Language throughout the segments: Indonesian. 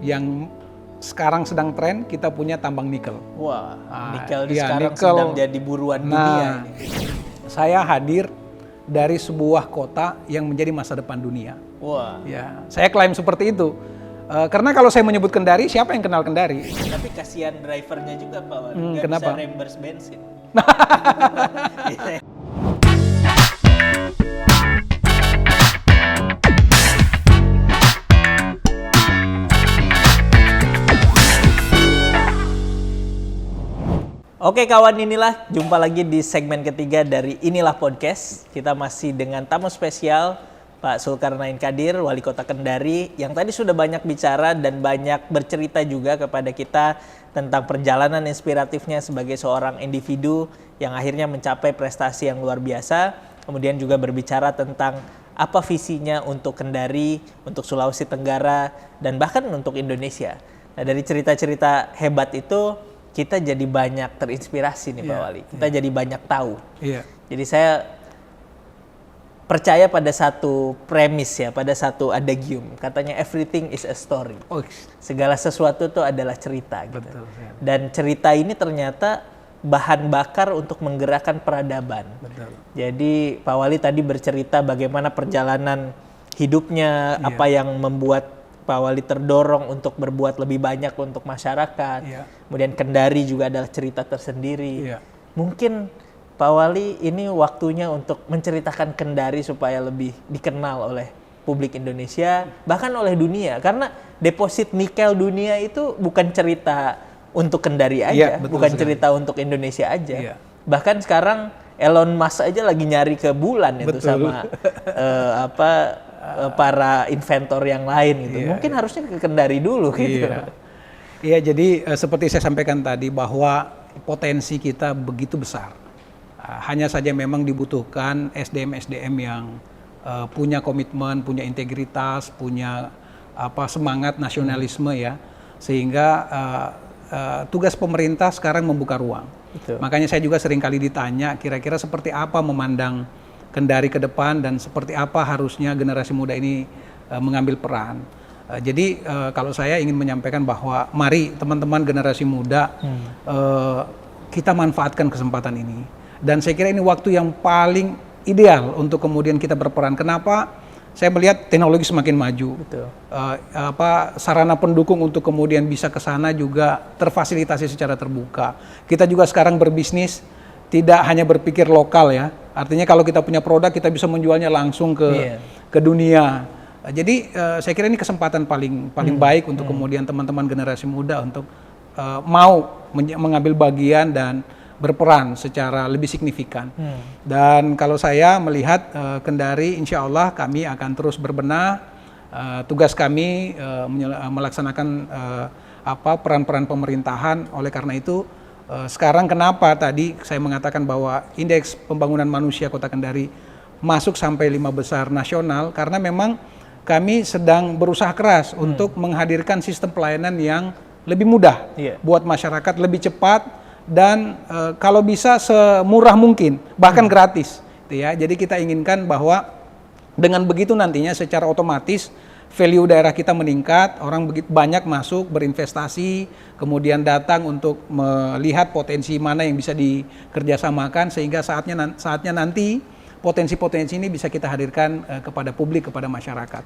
yang sekarang sedang tren, kita punya tambang nikel. Wah, nikel ini iya, sekarang nikel. sedang jadi buruan dunia ini. Saya hadir dari sebuah kota yang menjadi masa depan dunia. Wah. Ya, saya klaim seperti itu. Karena kalau saya menyebut Kendari, siapa yang kenal Kendari? Tapi kasihan drivernya juga Pak Wali, nggak kenapa? bisa reimburse bensin. Oke kawan, inilah jumpa lagi di segmen ketiga dari Inilah Podcast. Kita masih dengan tamu spesial Pak Zulkarnain Qadir, Wali Kota Kendari, yang tadi sudah banyak bicara dan banyak bercerita juga kepada kita tentang perjalanan inspiratifnya sebagai seorang individu yang akhirnya mencapai prestasi yang luar biasa. Kemudian juga berbicara tentang apa visinya untuk Kendari, untuk Sulawesi Tenggara, dan bahkan untuk Indonesia. Nah, dari cerita-cerita hebat itu kita jadi banyak terinspirasi nih Pak Wali. Kita jadi banyak tahu. Jadi saya percaya pada satu premis ya, pada satu adagium. Katanya everything is a story. Segala sesuatu itu adalah cerita gitu. Betul, ya. Dan cerita ini ternyata bahan bakar untuk menggerakkan peradaban. Betul. Jadi Pak Wali tadi bercerita bagaimana perjalanan hidupnya, apa yang membuat Pak Wali terdorong untuk berbuat lebih banyak untuk masyarakat. Kemudian Kendari juga adalah cerita tersendiri. Mungkin Pak Wali ini waktunya untuk menceritakan Kendari supaya lebih dikenal oleh publik Indonesia, bahkan oleh dunia. Karena deposit nikel dunia itu bukan cerita untuk Kendari aja, bukan cerita untuk Indonesia aja. Bahkan sekarang Elon Musk aja lagi nyari ke bulan itu sama para inventor yang lain gitu. Mungkin harusnya ke Kendari dulu gitu. Iya, jadi seperti saya sampaikan tadi bahwa potensi kita begitu besar. Hanya saja memang dibutuhkan SDM yang punya komitmen, punya integritas, punya semangat nasionalisme ya. Sehingga tugas pemerintah sekarang membuka ruang. Makanya saya juga sering kali ditanya kira-kira seperti apa memandang Kendari ke depan dan seperti apa harusnya generasi muda ini mengambil peran. Jadi kalau saya ingin menyampaikan bahwa mari teman-teman generasi muda kita manfaatkan kesempatan ini. Dan saya kira ini waktu yang paling ideal untuk kemudian kita berperan. Kenapa? Saya melihat teknologi semakin maju. Sarana pendukung untuk kemudian bisa ke sana juga terfasilitasi secara terbuka. Kita juga sekarang berbisnis tidak hanya berpikir lokal ya. Artinya kalau kita punya produk kita bisa menjualnya langsung ke dunia. Jadi saya kira ini kesempatan paling baik untuk kemudian teman-teman generasi muda untuk mau mengambil bagian dan berperan secara lebih signifikan. Dan kalau saya melihat Kendari, insya Allah kami akan terus berbenah. Tugas kami melaksanakan peran-peran pemerintahan. Oleh karena itu sekarang kenapa tadi saya mengatakan bahwa indeks pembangunan manusia Kota Kendari masuk sampai 5 besar nasional, karena memang kami sedang berusaha keras untuk menghadirkan sistem pelayanan yang lebih mudah buat masyarakat, lebih cepat dan kalau bisa semurah mungkin, bahkan gratis. Jadi kita inginkan bahwa dengan begitu nantinya secara otomatis value daerah kita meningkat, orang begitu banyak masuk berinvestasi, kemudian datang untuk melihat potensi mana yang bisa dikerjasamakan sehingga saatnya nanti potensi-potensi ini bisa kita hadirkan kepada publik, kepada masyarakat.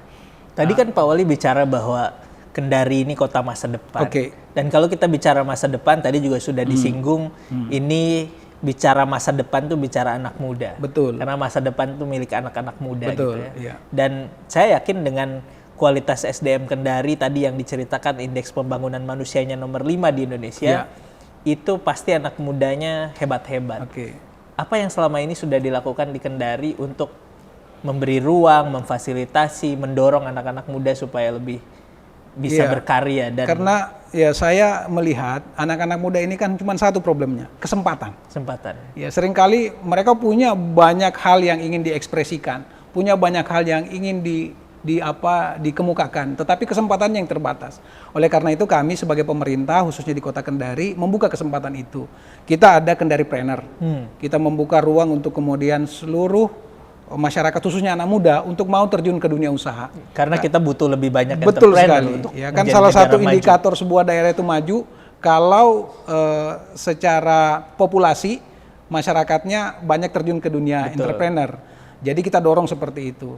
Tadi kan Pak Wali bicara bahwa Kendari ini kota masa depan. Dan kalau kita bicara masa depan, tadi juga sudah disinggung, ini bicara masa depan tuh bicara anak muda. Karena masa depan tuh milik anak-anak muda gitu ya. Dan saya yakin dengan kualitas SDM Kendari tadi yang diceritakan indeks pembangunan manusianya nomor 5 di Indonesia, itu pasti anak mudanya hebat-hebat. Apa yang selama ini sudah dilakukan di Kendari untuk memberi ruang, memfasilitasi, mendorong anak-anak muda supaya lebih bisa berkarya? Dan karena saya melihat anak-anak muda ini kan cuma satu problemnya, kesempatan. Seringkali mereka punya banyak hal yang ingin diekspresikan, punya banyak hal yang ingin dikemukakan, tetapi kesempatannya yang terbatas. Oleh karena itu kami sebagai pemerintah khususnya di Kota Kendari membuka kesempatan itu. Kita ada Kendaripreneur. Kita membuka ruang untuk kemudian seluruh masyarakat khususnya anak muda untuk mau terjun ke dunia usaha. Karena kita butuh lebih banyak betul entrepreneur sekali. untuk Ya kan salah satu indikator sebuah daerah itu maju kalau secara populasi masyarakatnya banyak terjun ke dunia entrepreneur. Jadi kita dorong seperti itu.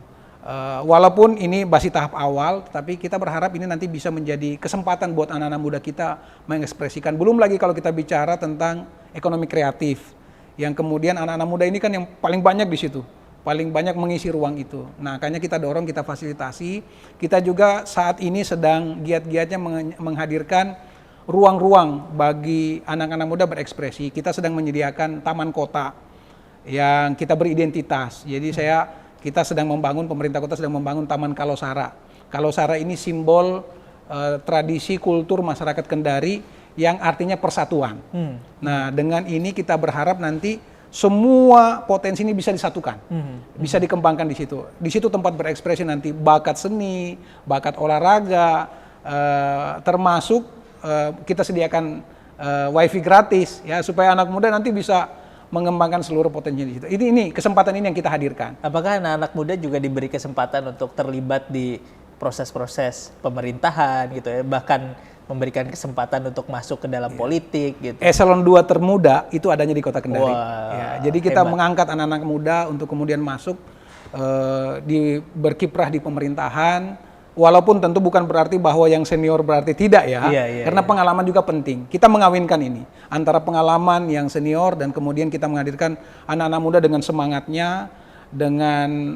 Walaupun ini masih tahap awal, tapi kita berharap ini nanti bisa menjadi kesempatan buat anak-anak muda kita mengekspresikan. Belum lagi kalau kita bicara tentang ekonomi kreatif, yang kemudian anak-anak muda ini kan yang paling banyak di situ, paling banyak mengisi ruang itu. Nah, makanya kita dorong, kita fasilitasi. Kita juga saat ini sedang giat-giatnya menghadirkan ruang-ruang bagi anak-anak muda berekspresi. Kita sedang menyediakan taman kota yang kita beridentitas. Jadi kita sedang membangun, pemerintah kota sedang membangun Taman Kalosara. Kalosara ini simbol tradisi kultur masyarakat Kendari yang artinya persatuan. Nah, dengan ini kita berharap nanti semua potensi ini bisa disatukan, bisa dikembangkan di situ. Di situ tempat berekspresi nanti bakat seni, bakat olahraga, termasuk kita sediakan wifi gratis ya supaya anak muda nanti bisa mengembangkan seluruh potensi di situ. Ini kesempatan ini yang kita hadirkan. Apakah anak-anak muda juga diberi kesempatan untuk terlibat di proses-proses pemerintahan gitu ya, bahkan memberikan kesempatan untuk masuk ke dalam politik gitu. Eselon 2 termuda itu adanya di Kota Kendari. Wah, jadi kita mengangkat anak-anak muda untuk kemudian masuk berkiprah di pemerintahan, walaupun tentu bukan berarti bahwa yang senior berarti tidak ya. Karena pengalaman juga penting. Kita mengawinkan ini antara pengalaman yang senior dan kemudian kita menghadirkan anak-anak muda dengan semangatnya, dengan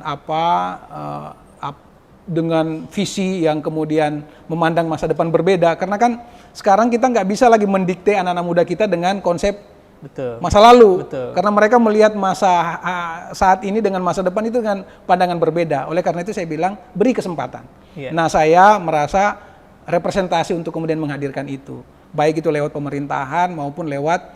dengan visi yang kemudian memandang masa depan berbeda. Karena kan sekarang kita nggak bisa lagi mendikte anak-anak muda kita dengan konsep masa lalu. Karena mereka melihat masa saat ini dengan masa depan itu dengan pandangan berbeda. Oleh karena itu saya bilang beri kesempatan. Nah, saya merasa representasi untuk kemudian menghadirkan itu. Baik itu lewat pemerintahan maupun lewat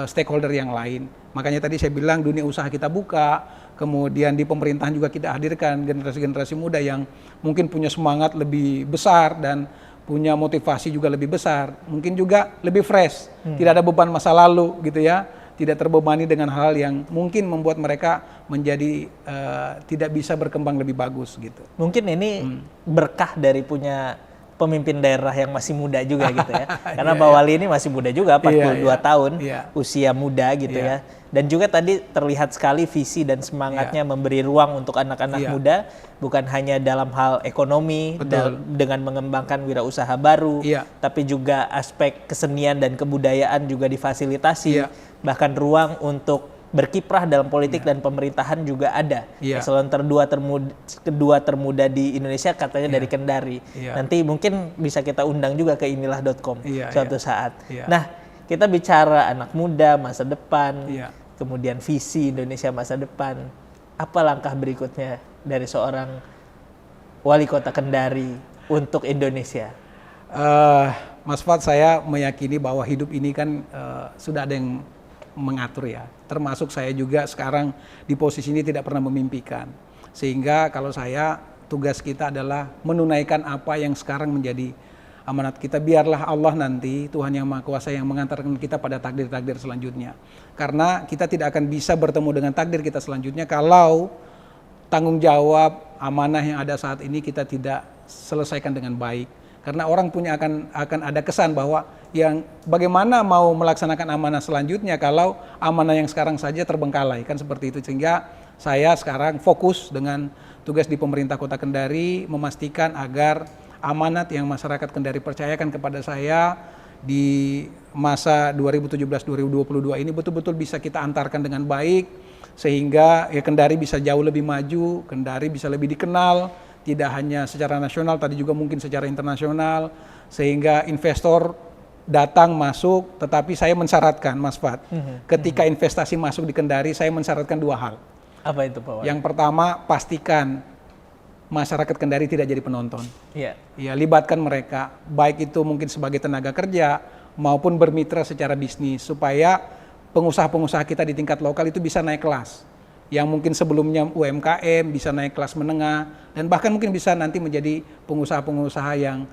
stakeholder yang lain. Makanya tadi saya bilang dunia usaha kita buka. Kemudian di pemerintahan juga kita hadirkan generasi-generasi muda yang mungkin punya semangat lebih besar dan punya motivasi juga lebih besar, mungkin juga lebih fresh, tidak ada beban masa lalu gitu ya, tidak terbebani dengan hal yang mungkin membuat mereka menjadi tidak bisa berkembang lebih bagus gitu. Mungkin ini berkah dari punya pemimpin daerah yang masih muda juga gitu ya. Karena Pak Wali ini masih muda juga, 42 tahun, usia muda gitu ya. Dan juga tadi terlihat sekali visi dan semangatnya memberi ruang untuk anak-anak muda, bukan hanya dalam hal ekonomi, dengan mengembangkan wirausaha baru, tapi juga aspek kesenian dan kebudayaan juga difasilitasi, bahkan ruang untuk berkiprah dalam politik dan pemerintahan juga ada. Eselon kedua termuda di Indonesia katanya dari Kendari. Nanti mungkin bisa kita undang juga ke inilah.com suatu saat. Nah, kita bicara anak muda, masa depan, kemudian visi Indonesia masa depan. Apa langkah berikutnya dari seorang wali kota Kendari untuk Indonesia? Mas Fad, saya meyakini bahwa hidup ini kan sudah ada yang mengatur ya. Termasuk saya juga sekarang di posisi ini tidak pernah memimpikan. Sehingga kalau saya, tugas kita adalah menunaikan apa yang sekarang menjadi amanat kita. Biarlah Allah nanti, Tuhan Yang Maha Kuasa yang mengantarkan kita pada takdir-takdir selanjutnya. Karena kita tidak akan bisa bertemu dengan takdir kita selanjutnya kalau tanggung jawab amanah yang ada saat ini kita tidak selesaikan dengan baik. Karena orang punya akan ada kesan bahwa yang bagaimana mau melaksanakan amanah selanjutnya kalau amanah yang sekarang saja terbengkalai, kan seperti itu. Sehingga saya sekarang fokus dengan tugas di pemerintah Kota Kendari memastikan agar amanat yang masyarakat Kendari percayakan kepada saya di masa 2017-2022 ini betul-betul bisa kita antarkan dengan baik, sehingga ya Kendari bisa jauh lebih maju, Kendari bisa lebih dikenal, tidak hanya secara nasional, tadi juga mungkin secara internasional, sehingga investor datang masuk. Tetapi saya mensyaratkan, Mas Fad, ketika investasi masuk di Kendari, saya mensyaratkan dua hal. Apa itu, Pak Wali? Yang pertama, pastikan masyarakat Kendari tidak jadi penonton. Ya, libatkan mereka, baik itu mungkin sebagai tenaga kerja maupun bermitra secara bisnis, supaya pengusaha-pengusaha kita di tingkat lokal itu bisa naik kelas. Yang mungkin sebelumnya UMKM bisa naik kelas menengah, dan bahkan mungkin bisa nanti menjadi pengusaha-pengusaha yang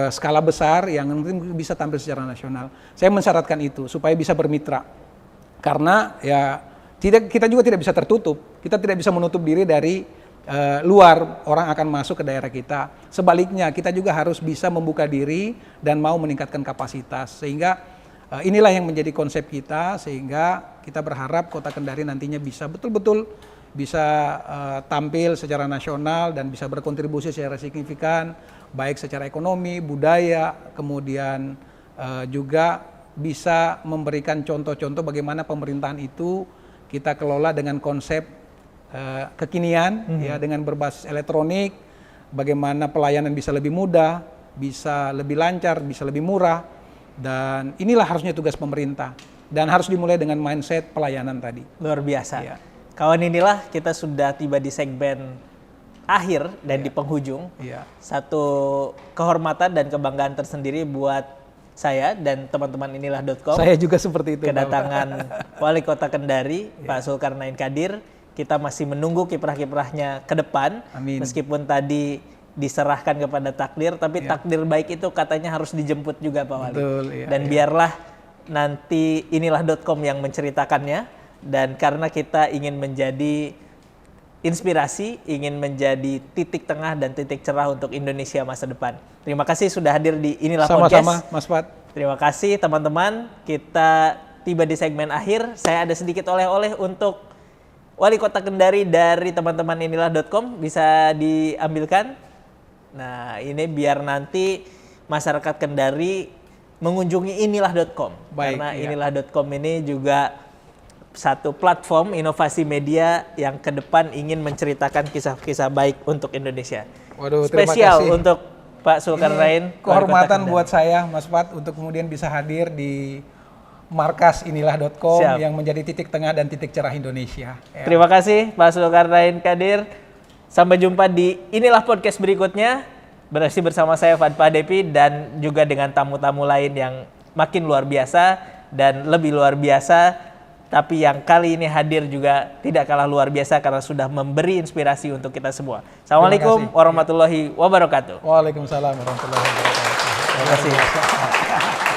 skala besar yang mungkin bisa tampil secara nasional. Saya mensyaratkan itu supaya bisa bermitra. Karena ya kita juga tidak bisa tertutup. Kita tidak bisa menutup diri dari luar orang akan masuk ke daerah kita. Sebaliknya, kita juga harus bisa membuka diri dan mau meningkatkan kapasitas. Sehingga inilah yang menjadi konsep kita, sehingga kita berharap Kota Kendari nantinya bisa betul-betul bisa tampil secara nasional dan bisa berkontribusi secara signifikan, baik secara ekonomi, budaya, kemudian juga bisa memberikan contoh-contoh bagaimana pemerintahan itu kita kelola dengan konsep kekinian, ya, dengan berbasis elektronik, bagaimana pelayanan bisa lebih mudah, bisa lebih lancar, bisa lebih murah, dan inilah harusnya tugas pemerintah, dan harus dimulai dengan mindset pelayanan tadi. Luar biasa. Ya. Kawan, inilah kita sudah tiba di segmen akhir dan di penghujung. Ya. Satu kehormatan dan kebanggaan tersendiri buat saya dan teman-teman inilah.com. Saya juga seperti itu. Kedatangan Wali Kota Kendari, Pak Zulkarnain Qadir. Kita masih menunggu kiprah-kiprahnya ke depan. Amin. Meskipun tadi diserahkan kepada takdir, tapi takdir baik itu katanya harus dijemput juga Pak Wali. Betul, Dan biarlah nanti inilah.com yang menceritakannya. Dan karena kita ingin menjadi inspirasi, ingin menjadi titik tengah dan titik cerah untuk Indonesia masa depan. Terima kasih sudah hadir di Inilah Podcast. Sama-sama, Mas Pat. Terima kasih teman-teman. Kita tiba di segmen akhir. Saya ada sedikit oleh-oleh untuk Wali Kota Kendari dari teman-teman inilah.com, bisa diambilkan. Nah, ini biar nanti masyarakat Kendari mengunjungi inilah.com. Karena inilah.com ini juga satu platform inovasi media yang ke depan ingin menceritakan kisah-kisah baik untuk Indonesia. Waduh, spesial untuk Pak Zulkarnain. Kehormatan buat saya, Mas Pat, untuk kemudian bisa hadir di markas inilah.com yang menjadi titik tengah dan titik cerah Indonesia. Ya. Terima kasih Pak Zulkarnain Qadir. Sampai jumpa di Inilah Podcast berikutnya. Berarti bersama saya Fadpa Depi dan juga dengan tamu-tamu lain yang makin luar biasa dan lebih luar biasa. Tapi yang kali ini hadir juga tidak kalah luar biasa karena sudah memberi inspirasi untuk kita semua. Assalamualaikum warahmatullahi wabarakatuh. Waalaikumsalam warahmatullahi wabarakatuh. Terima kasih.